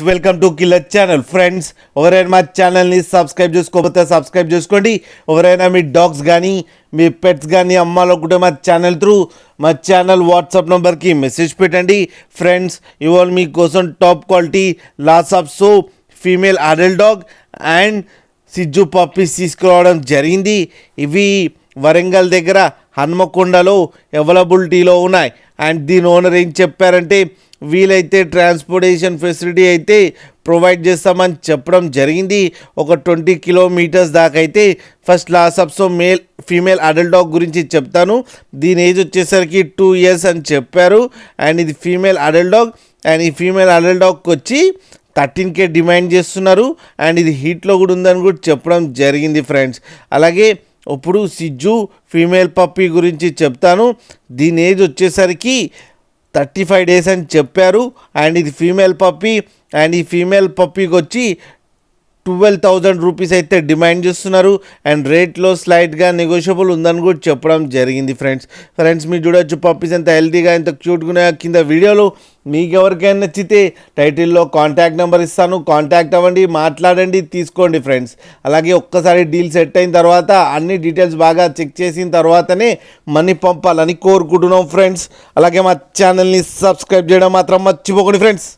Welcome to killer channel. Friends, ఎవరైనా మా ఛానల్ని సబ్స్క్రైబ్ చేసుకోకపోతే సబ్స్క్రైబ్ చేసుకోండి. ఎవరైనా మీ డాగ్స్ కానీ మీ పెట్స్ కానీ అమ్మాలనుకుంటే మా ఛానల్ త్రూ మా ఛానల్ వాట్సాప్ నెంబర్కి మెసేజ్ పెట్టండి. ఫ్రెండ్స్, ఇవాళ మీకోసం top quality Lhasa of so female adult dog and సిజ్జు పప్పీస్ తీసుకురావడం జరిగింది. ఇవి వరంగల్ దగ్గర హన్మకొండలో అవైలబిలిటీలో ఉన్నాయి. అండ్ దీని ఓనర్ ఏం చెప్పారంటే, వీలైతే ట్రాన్స్పోర్టేషన్ ఫెసిలిటీ అయితే ప్రొవైడ్ చేస్తామని చెప్పడం జరిగింది. ఒక 20 కిలోమీటర్స్ దాకా అయితే. First loss of so female adult dog గురించి చెప్తాను. దీని ఏజ్ వచ్చేసరికి 2 years అని చెప్పారు. అండ్ ఇది ఫీమేల్ అడల్ట్ డాగ్. అండ్ ఈ ఫీమేల్ అడల్ట్ డాగ్కి వచ్చి 13K డిమాండ్ చేస్తున్నారు. అండ్ ఇది హీట్లో కూడా ఉందని కూడా చెప్పడం జరిగింది ఫ్రెండ్స్. అలాగే ఇప్పుడు సిజ్జు ఫీమేల్ పప్పీ గురించి చెప్తాను. దీని ఏజ్ వచ్చేసరికి 35 days అని చెప్పారు. అండ్ ఇది ఫీమేల్ పప్పీ. అండ్ ఈ ఫీమేల్ పప్పీకి వచ్చి 12,000 రూపీస్ అయితే డిమాండ్ చేస్తున్నారు. అండ్ రేట్లో స్లైట్గా నెగోషియబుల్ ఉందని కూడా చెప్పడం జరిగింది ఫ్రెండ్స్ మీరు చూడొచ్చు పప్పీస్ ఎంత హెల్తీగా ఎంత క్యూట్గా ఉన్నాయో కింద వీడియోలో. మీకు ఎవరికైనా నచ్చితే టైటిల్లో కాంటాక్ట్ నెంబర్ ఇస్తాను, కాంటాక్ట్ అవ్వండి, మాట్లాడండి, తీసుకోండి ఫ్రెండ్స్. అలాగే ఒక్కసారి డీల్ సెట్ అయిన తర్వాత అన్ని డీటెయిల్స్ బాగా చెక్ చేసిన తర్వాతనే మనీ పంపాలని కోరుకుంటున్నాం ఫ్రెండ్స్. అలాగే మా ఛానల్ని సబ్స్క్రైబ్ చేయడం మాత్రం మర్చిపోకండి ఫ్రెండ్స్.